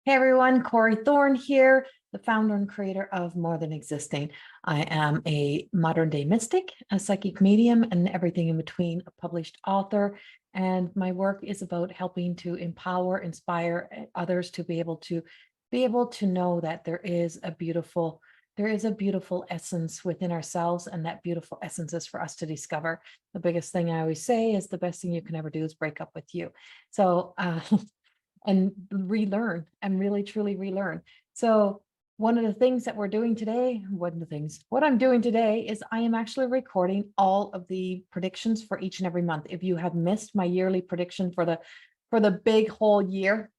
Hey everyone, Corrie Thorne here, the founder and creator of More Than Existing. I am a modern day mystic, a psychic medium, and everything in between, a published author. And my work is about helping to empower, inspire others to be able to know that there is a beautiful essence within ourselves, and that beautiful essence is for us to discover. The biggest thing I always say is the best thing you can ever do is break up with you. So and relearn and really truly relearn. So one of the things that we're doing today, what I'm doing today is I am actually recording all of the predictions for each and every month. If you have missed my yearly prediction for the big whole year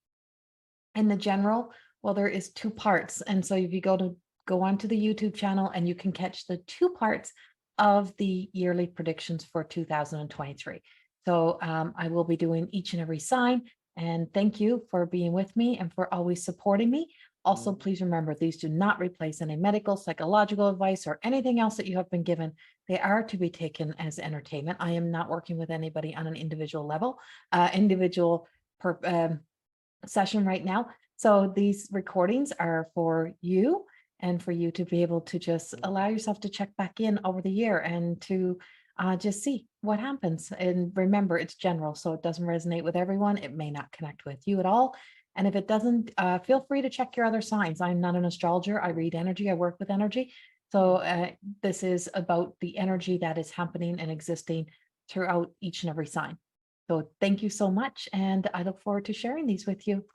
in the general, well, there is two parts. And so if you go onto the YouTube channel and you can catch the two parts of the yearly predictions for 2023. So I will be doing each and every sign. And thank you for being with me and for always supporting me. Also, please remember, these do not replace any medical, psychological advice or anything else that you have been given. They are to be taken as entertainment. I am not working with anybody on an individual level, session right now. So these recordings are for you and for you to be able to just allow yourself to check back in over the year and to just see what happens. And remember, it's general, so it doesn't resonate with everyone. It may not connect with you at all. And if it doesn't, feel free to check your other signs. I'm not an astrologer. I read energy. I work with energy. So this is about the energy that is happening and existing throughout each and every sign. So thank you so much. And I look forward to sharing these with you.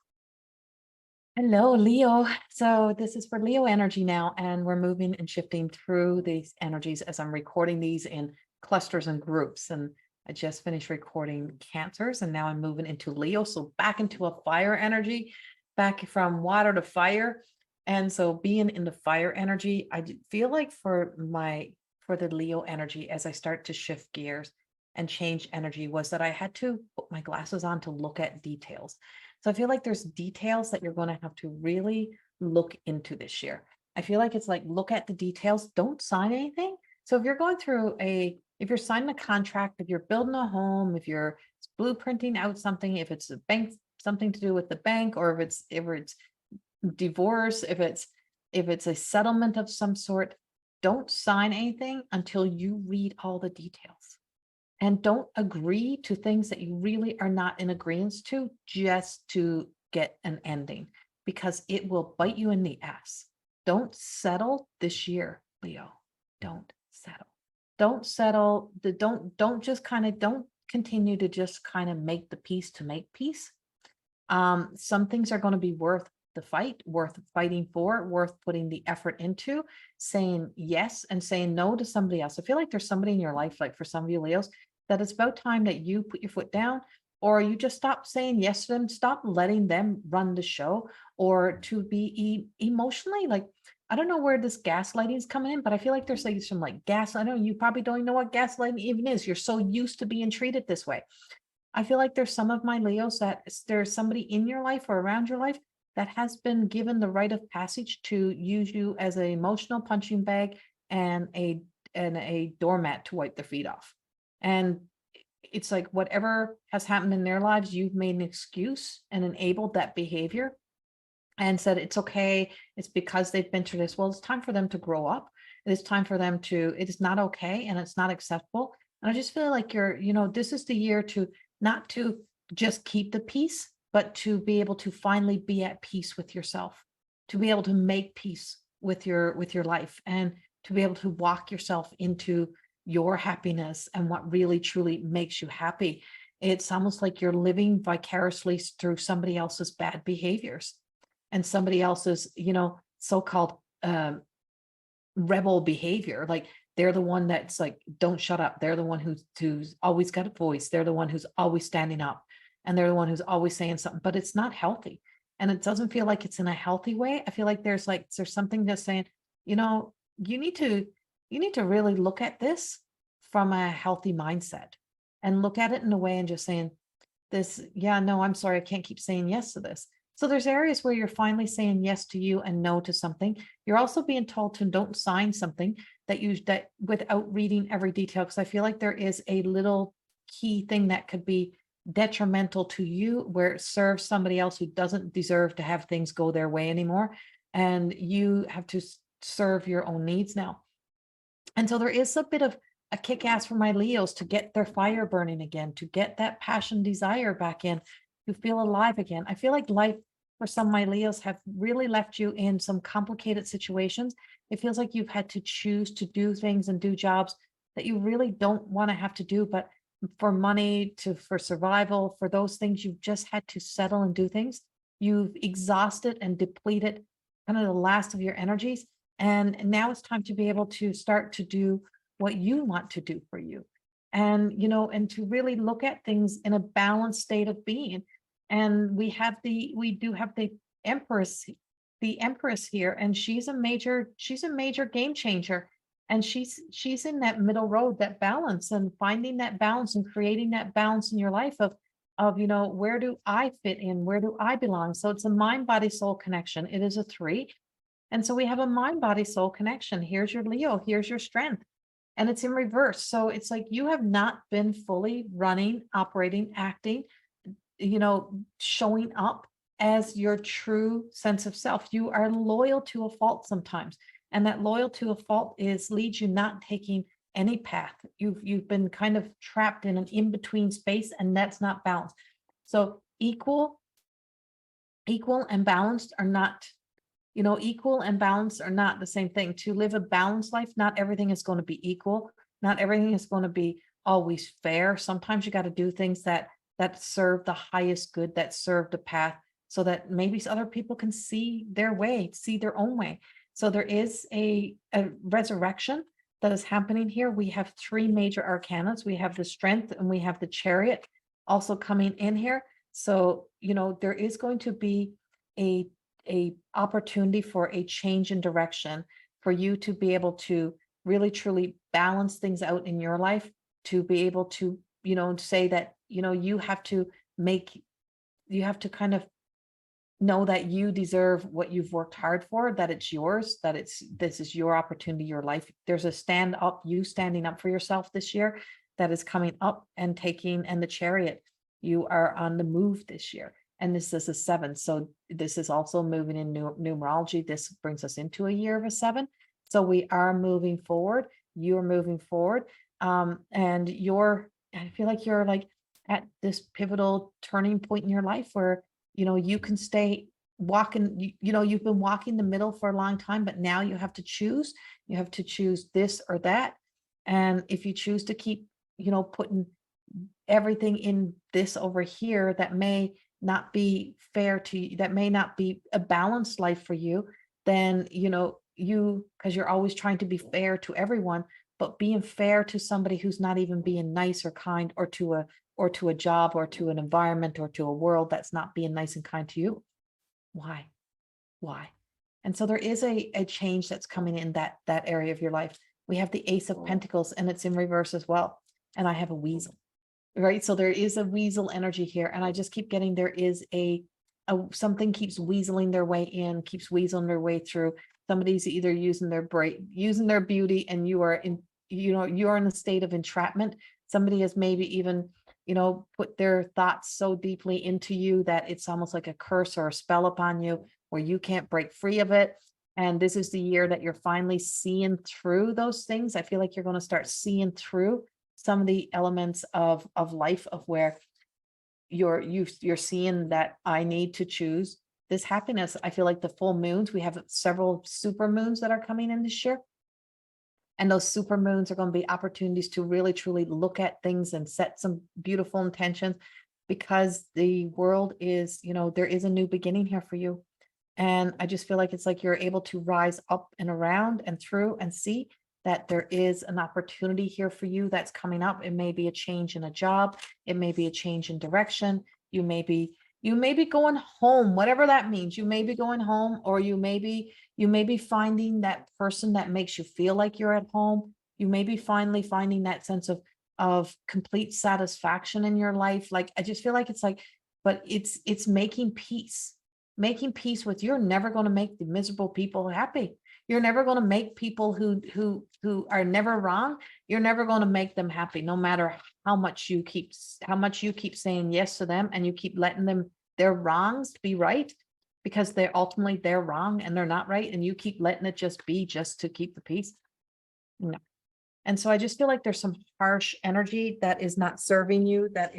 Hello, Leo. So this is for Leo energy now, and we're moving and shifting through these energies as I'm recording these in clusters and groups. And I just finished recording Cancers, and now I'm moving into Leo. So back into a fire energy, back from water to fire. And so being in the fire energy, I feel like for the Leo energy, as I start to shift gears and change energy, was that I had to put my glasses on to look at details. So I feel like there's details that you're going to have to really look into this year. I feel like it's like, look at the details, don't sign anything. So if you're going through if you're signing a contract, if you're building a home, if you're blueprinting out something, if it's a bank, something to do with the bank, or if it's divorce, if it's a settlement of some sort, don't sign anything until you read all the details. And don't agree to things that you really are not in agreement to just to get an ending, because it will bite you in the ass. Don't settle this year, Leo. Don't settle. Don't settle. Don't just don't continue to just kind of make the peace to make peace. Some things are going to be worth the fight, worth fighting for, worth putting the effort into, saying yes and saying no to somebody else. I feel like there's somebody in your life, like for some of you Leos, that it's about time that you put your foot down, or you just stop saying yes to them, stop letting them run the show, or to be emotionally, like, I don't know where this gaslighting is coming in, but I feel like there's like some like gas. I know you probably don't even know what gaslighting even is. You're so used to being treated this way. I feel like there's some of my Leos that there's somebody in your life or around your life that has been given the rite of passage to use you as an emotional punching bag and a doormat to wipe their feet off. And it's like whatever has happened in their lives, you've made an excuse and enabled that behavior and said, it's okay. It's because they've been through this. Well, it's time for them to grow up. It is time for them it is not okay. And it's not acceptable. And I just feel like this is the year to not to just keep the peace, but to be able to finally be at peace with yourself, to be able to make peace with your life, and to be able to walk yourself into your happiness and what really truly makes you happy. It's almost like you're living vicariously through somebody else's bad behaviors and somebody else's, so-called rebel behavior. Like they're the one that's like, don't shut up. They're the one who's always got a voice. They're the one who's always standing up, and they're the one who's always saying something, but it's not healthy. And it doesn't feel like it's in a healthy way. I feel like there's something that's saying, you need to really look at this from a healthy mindset and look at it in a way and just saying this, yeah, no, I'm sorry, I can't keep saying yes to this. So there's areas where you're finally saying yes to you and no to something. You're also being told to don't sign something that without reading every detail, because I feel like there is a little key thing that could be detrimental to you, where it serves somebody else who doesn't deserve to have things go their way anymore. And you have to serve your own needs now. And so there is a bit of a kick ass for my Leos to get their fire burning again, to get that passion, desire back in, to feel alive again. I feel like life for some of my Leos have really left you in some complicated situations. It feels like you've had to choose to do things and do jobs that you really don't want to have to do, but for money, for survival, for those things, you've just had to settle and do things. You've exhausted and depleted kind of the last of your energies. And now it's time to be able to start to do what you want to do for you. And, and to really look at things in a balanced state of being. And we do have Empress, the Empress here, and she's a major game changer. And she's in that middle road, that balance, and finding that balance and creating that balance in your life of, where do I fit in? Where do I belong? So it's a mind, body, soul connection. It is a 3. And so we have a mind, body, soul connection. Here's your Leo, here's your strength. And it's in reverse. So it's like you have not been fully running, operating, acting, showing up as your true sense of self. You are loyal to a fault sometimes. And that loyal to a fault leads you not taking any path. You've been kind of trapped in an in-between space, and that's not balanced. So equal and balanced are not, equal and balanced are not the same thing. To live a balanced life, not everything is going to be equal. Not everything is going to be always fair. Sometimes you got to do things that serve the highest good, that serve the path, so that maybe other people can see their way, see their own way. So there is a resurrection that is happening here. We have 3 major arcanas. We have the Strength and we have the Chariot also coming in here. So, there is going to be a opportunity for a change in direction, for you to be able to really truly balance things out in your life, to be able to, say that, you have to kind of know that you deserve what you've worked hard for, that it's yours, that this is your opportunity, your life. There's a standing up for yourself this year that is coming up and the Chariot. You are on the move this year. And this is a 7. So this is also moving in numerology. This brings us into a year of a 7. So we are moving forward. You're moving forward. And I feel like you're like at this pivotal turning point in your life where, you can stay walking, you've been walking the middle for a long time, but now you have to choose this or that. And if you choose to keep, putting everything in this over here, that may not be fair to you, that may not be a balanced life for you, then, because you're always trying to be fair to everyone, but being fair to somebody who's not even being nice or kind, or to a job, or to an environment, or to a world that's not being nice and kind to you. Why? And so there is a change that's coming in that area of your life. We have the Ace of Pentacles, and it's in reverse as well. And I have a weasel, right? So there is a weasel energy here. And I just keep getting, there is something keeps weaseling their way in, keeps weaseling their way through. Somebody's either using their beauty, and you are in a state of entrapment. Somebody has maybe even, put their thoughts so deeply into you that it's almost like a curse or a spell upon you, where you can't break free of it. And this is the year that you're finally seeing through those things. I feel like you're going to start seeing through some of the elements of life, of where you're seeing that I need to choose this happiness. I feel like the full moons, we have several super moons that are coming in this year. And those super moons are going to be opportunities to really, truly look at things and set some beautiful intentions, because the world is, there is a new beginning here for you. And I just feel like it's like you're able to rise up and around and through and see that there is an opportunity here for you that's coming up. It may be a change in a job. It may be a change in direction. You may be going home, whatever that means. You may be going home, or you may be finding that person that makes you feel like you're at home. You may be finally finding that sense of complete satisfaction in your life. Like, I just feel like it's like, but it's making peace with, you're never going to make the miserable people happy. You're never going to make people who are never wrong. You're never going to make them happy, no matter how much you keep saying yes to them, and you keep letting them, their wrongs be right, because they're ultimately they're wrong and they're not right, and you keep letting it just be, just to keep the peace. No. And so I just feel like there's some harsh energy that is not serving you, that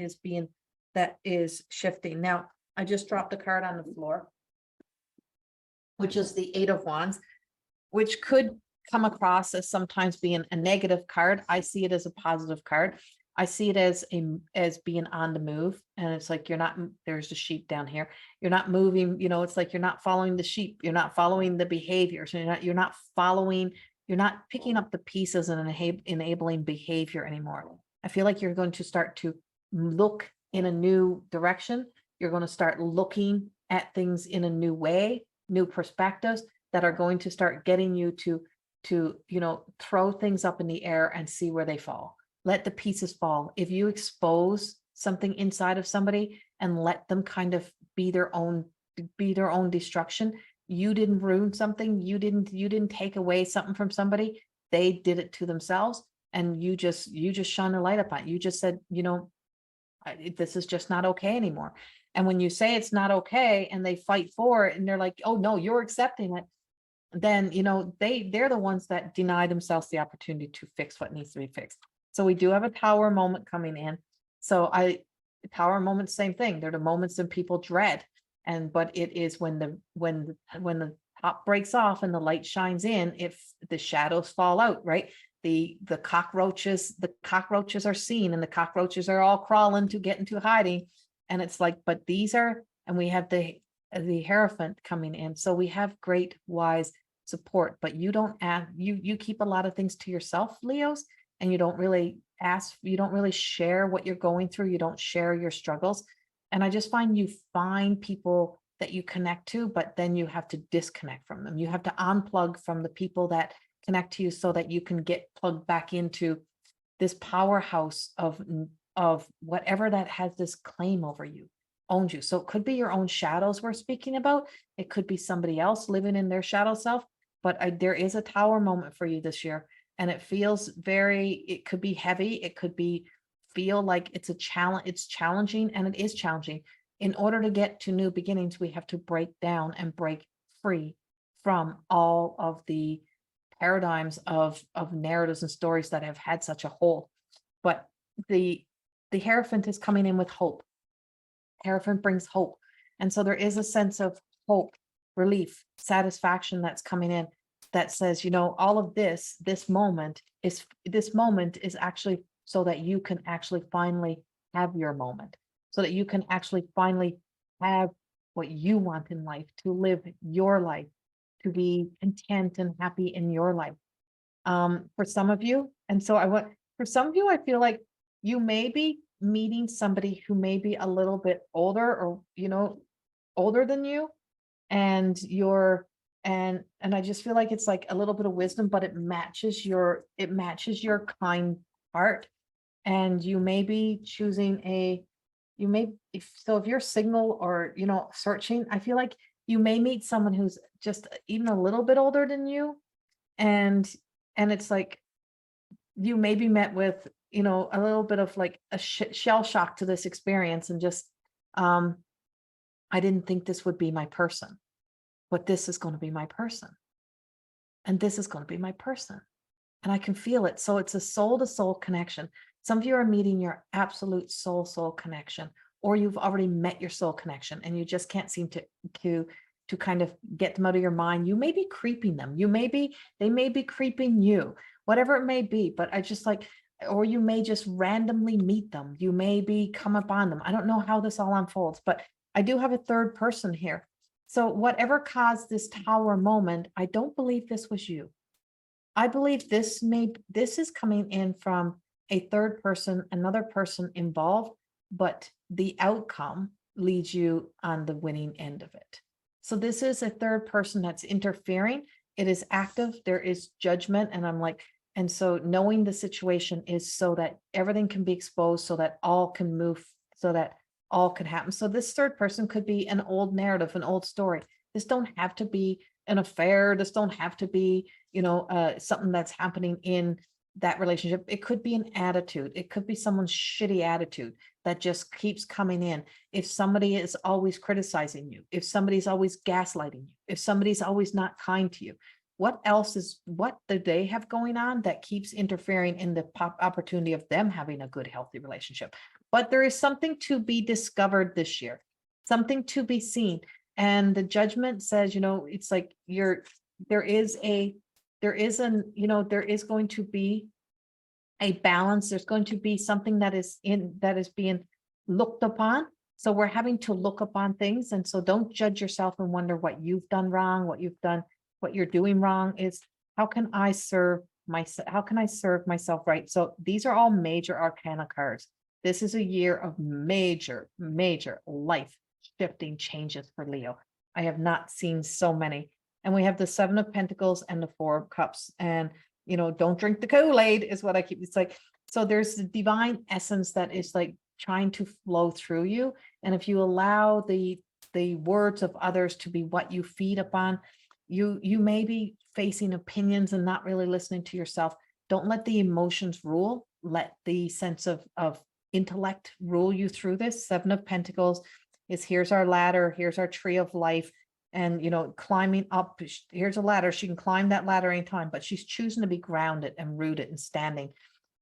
is shifting. Now, I just dropped a card on the floor, which is the Eight of Wands, which could come across as sometimes being a negative card. I see it as a positive card. I see it as being on the move. And it's like, you're not, there's the sheep down here. You're not moving, it's like, you're not following the sheep. You're not following the behaviors. You're not following, you're not picking up the pieces and enabling behavior anymore. I feel like you're going to start to look in a new direction. You're going to start looking at things in a new way, new perspectives that are going to start getting you to throw things up in the air and see where they fall. Let the pieces fall. If you expose something inside of somebody and let them kind of be their own destruction, you didn't ruin something. You didn't take away something from somebody. They did it to themselves, and you just shone a light up on it. You just said, this is just not okay anymore. And when you say it's not okay and they fight for it and they're like, oh no, you're accepting it, then they're the ones that deny themselves the opportunity to fix what needs to be fixed. So we do have a tower moment coming in. So tower moments, same thing. They're the moments that people dread. But it is when the top breaks off and the light shines in, if the shadows fall out, right? The cockroaches are seen, and the cockroaches are all crawling to get into hiding. And it's like, but these are, and we have the Hierophant coming in. So we have great, wise support, but you don't ask, you keep a lot of things to yourself, Leos, and you don't really share what you're going through. You don't share your struggles. And I just find you find people that you connect to, but then you have to disconnect from them. You have to unplug from the people that connect to you so that you can get plugged back into this powerhouse of whatever that has this claim over you, owns you. So it could be your own shadows we're speaking about. It could be somebody else living in their shadow self, but there is a tower moment for you this year. And it feels it could be heavy. It could feel like it's a challenge. It's challenging, and it is challenging. In order to get to new beginnings, we have to break down and break free from all of the paradigms of narratives and stories that have had such a hold. But the Hierophant is coming in with hope. Hierophant brings hope. And so there is a sense of hope, relief, satisfaction that's coming in that says, all of this moment is actually so that you can actually finally have your moment, so that you can actually finally have what you want in life, to live your life, to be content and happy in your life. For some of you, I feel like you may be meeting somebody who may be a little bit older, or older than you, and I just feel like it's like a little bit of wisdom, but it matches your kind heart. And you may be choosing if you're single or searching, I feel like you may meet someone who's just even a little bit older than you, and it's like you may be met with a little bit of like a shell shock to this experience, and just I didn't think this would be my person, but this is going to be my person, and this is going to be my person, and I can feel it. So it's a soul to soul connection. Some of you are meeting your absolute soul connection, or you've already met your soul connection and you just can't seem to kind of get them out of your mind. You may be creeping them. They may be creeping you, whatever it may be. But I just or you may just randomly meet them. You may come upon them. I don't know how this all unfolds, but I do have a third person here. So whatever caused this tower moment, I don't believe this was you. I believe this is coming in from a third person, another person involved, but the outcome leads you on the winning end of it. So this is a third person that's interfering. It is active. There is judgment. And so knowing the situation is so that everything can be exposed, so that all can move, so that all can happen. So this third person could be an old narrative, an old story. This don't have to be an affair. This don't have to be, something that's happening in that relationship. It could be an attitude. It could be someone's shitty attitude that just keeps coming in. If somebody is always criticizing you, if somebody's always gaslighting you, if somebody's always not kind to you, what do they have going on that keeps interfering in the opportunity of them having a good, healthy relationship? But there is something to be discovered this year, something to be seen. And the judgment says, it's like there is going to be a balance. There's going to be something that is being looked upon. So we're having to look upon things. And so don't judge yourself and wonder what you've done wrong, what you're doing wrong. Is how can I serve myself right? So these are all major arcana cards. This is a year of major life shifting changes for Leo. I have not seen so many. And we have the 7 of Pentacles and the 4 of Cups. And, don't drink the Kool-Aid is what I keep. It's like, so there's the divine essence that is like trying to flow through you. And if you allow the words of others to be what you feed upon, you may be facing opinions and not really listening to yourself. Don't let the emotions rule. Let the sense of intellect rule you through this. 7 of Pentacles is here's our ladder, here's our tree of life. And, climbing up, here's a ladder. She can climb that ladder anytime, but she's choosing to be grounded and rooted and standing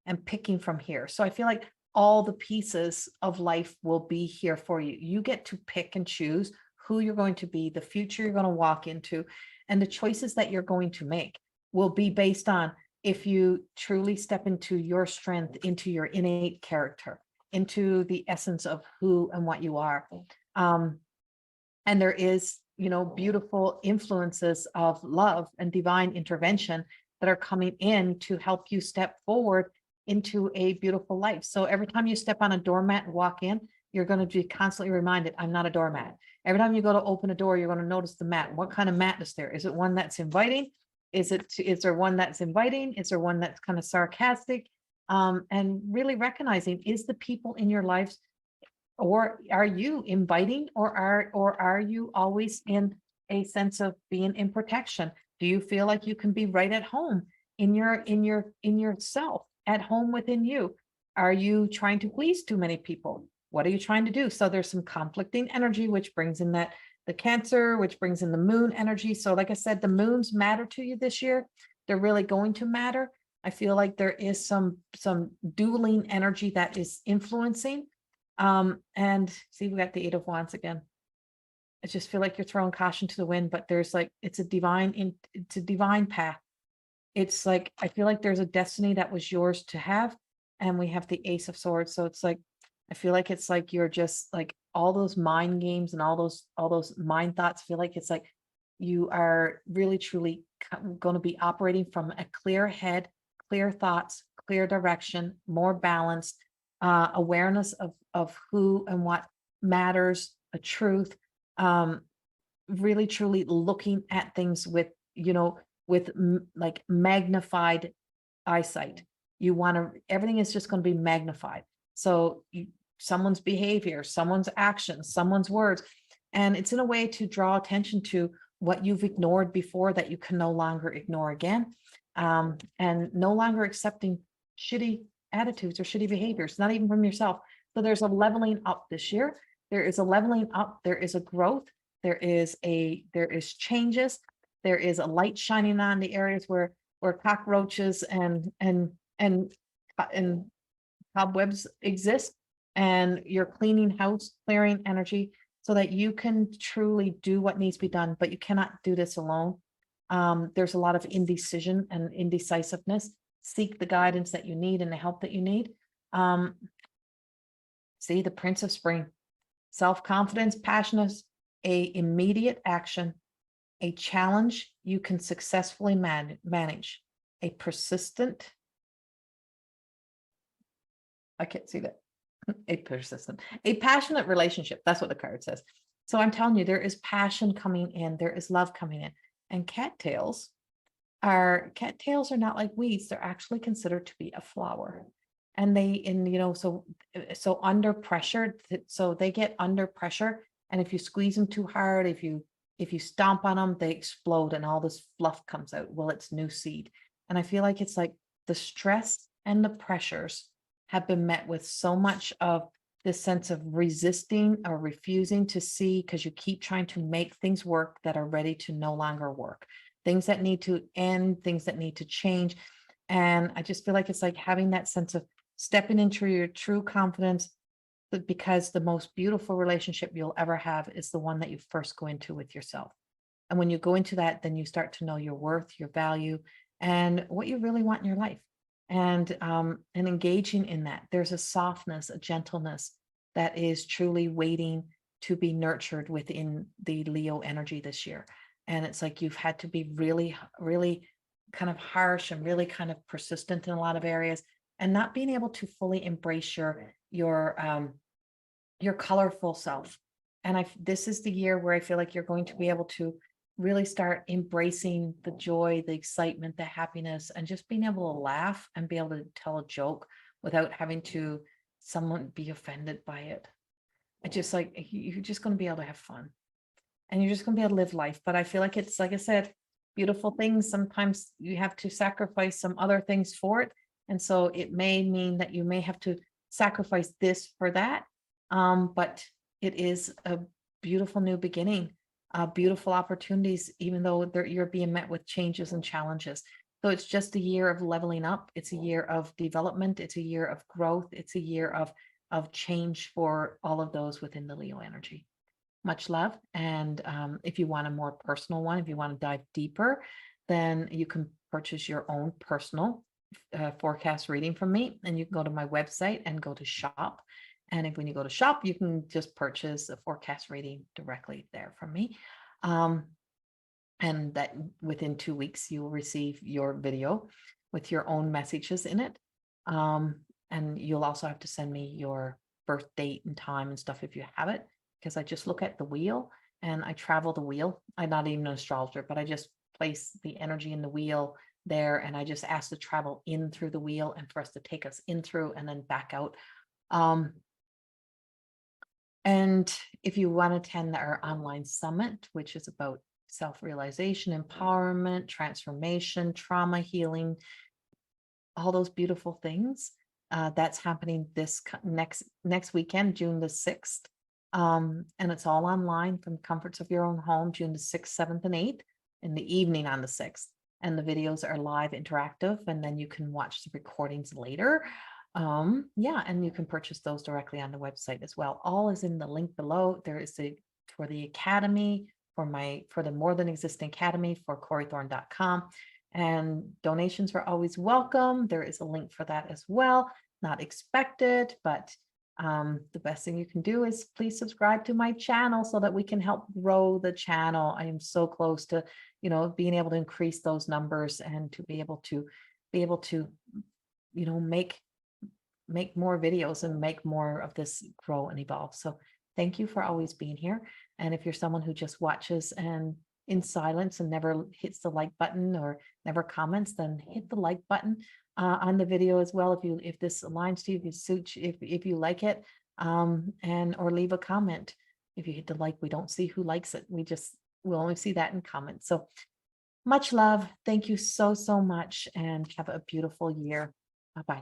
and picking from here. So I feel like all the pieces of life will be here for you. You get to pick and choose who you're going to be, the future you're going to walk into, and the choices that you're going to make will be based on if you truly step into your strength, into your innate character, into the essence of who and what you are. And there is, beautiful influences of love and divine intervention that are coming in to help you step forward into a beautiful life. So every time you step on a doormat and walk in, you're going to be constantly reminded, I'm not a doormat. Every time you go to open a door, you're going to notice the mat. What kind of mat is there? Is it one that's inviting? Is there one that's inviting? Is there one that's kind of sarcastic? And really recognizing, is the people in your lives, or are you inviting, or are you always in a sense of being in protection? Do you feel like you can be right at home in yourself, at home within you? Are you trying to please too many people? What are you trying to do? So there's some conflicting energy, which brings in the Cancer, which brings in the moon energy. So like I said, the moons matter to you this year. They're really going to matter. I feel like there is some dueling energy that is influencing. And see, we got the 8 of Wands again. I just feel like you're throwing caution to the wind, but there's like, it's a divine path. It's like, I feel like there's a destiny that was yours to have. And we have the Ace of Swords. So it's like, I feel like it's like, you're just like all those mind games and all those mind thoughts. Feel like it's like you are really, truly going to be operating from a clear head, clear thoughts, clear direction, more balanced, awareness of who and what matters, a truth, really truly looking at things with like magnified eyesight. Everything is just going to be magnified. So someone's behavior, someone's actions, someone's words, and it's in a way to draw attention to what you've ignored before that you can no longer ignore again, and no longer accepting shitty attitudes or shitty behaviors, not even from yourself. So there's a leveling up this year. There is a leveling up. There is a growth. There is changes. There is a light shining on the areas where cockroaches and cobwebs exist, and you're cleaning house, clearing energy so that you can truly do what needs to be done. But you cannot do this alone. There's a lot of indecision and indecisiveness. Seek the guidance that you need and the help that you need. See, the Prince of Spring, self-confidence, passionate, a immediate action, a challenge you can successfully manage, a persistent, I can't see that, a passionate relationship. That's what the card says. So I'm telling you, there is passion coming in, there is love coming in. And cattails are not like weeds. They're actually considered to be a flower. And so under pressure, so they get under pressure. And if you squeeze them too hard, if you stomp on them, they explode and all this fluff comes out. Well, it's new seed. And I feel like it's like the stress and the pressures have been met with so much of this sense of resisting or refusing to see, because you keep trying to make things work that are ready to no longer work, things that need to end, things that need to change. And I just feel like it's like having that sense of stepping into your true confidence, but because the most beautiful relationship you'll ever have is the one that you first go into with yourself. And when you go into that, then you start to know your worth, your value, and what you really want in your life. And engaging in that, there's a softness, a gentleness that is truly waiting to be nurtured within the Leo energy this year. And it's like you've had to be really, really kind of harsh and really kind of persistent in a lot of areas, and not being able to fully embrace your colorful self. And this is the year where I feel like you're going to be able to really start embracing the joy, the excitement, the happiness, and just being able to laugh and be able to tell a joke without having to someone be offended by it. I just like, you're just going to be able to have fun, and you're just going to be able to live life. But I feel like it's, like I said, beautiful things. Sometimes you have to sacrifice some other things for it. And so it may mean that you may have to sacrifice this for that. But it is a beautiful new beginning, beautiful opportunities, even though you're being met with changes and challenges. So it's just a year of leveling up. It's a year of development. It's a year of growth. It's a year of change for all of those within the Leo energy. Much love. And if you want a more personal one, if you want to dive deeper, then you can purchase your own personal forecast reading from me. And you can go to my website and go to shop. And when you go to shop, you can just purchase a forecast reading directly there from me. And that within 2 weeks, you will receive your video with your own messages in it. And you'll also have to send me your birth date and time and stuff if you have it, because I just look at the wheel and I travel the wheel. I'm not even an astrologer, but I just place the energy in the wheel there. And I just ask to travel in through the wheel and for us to take us in through and then back out. And if you want to attend our online summit, which is about self-realization, empowerment, transformation, trauma healing, all those beautiful things, that's happening this next weekend, June the 6th. And it's all online from the comforts of your own home, June the 6th, 7th, and 8th in the evening on the 6th. And the videos are live interactive, and then you can watch the recordings later. Yeah, and you can purchase those directly on the website as well. All is in the link below. There is for the academy, for the More Than Existing Academy for CorrieThorne.com. And donations are always welcome. There is a link for that as well. Not expected, but the best thing you can do is please subscribe to my channel so that we can help grow the channel. I am so close to, being able to increase those numbers and to be able to, make more videos and make more of this grow and evolve. So thank you for always being here. And if you're someone who just watches and in silence and never hits the like button or never comments, then hit the like button on the video as well. If this aligns to you, if you like it, or leave a comment. If you hit the like, we don't see who likes it. We'll only see that in comments. So much love. Thank you so, so much, and have a beautiful year. Bye-bye.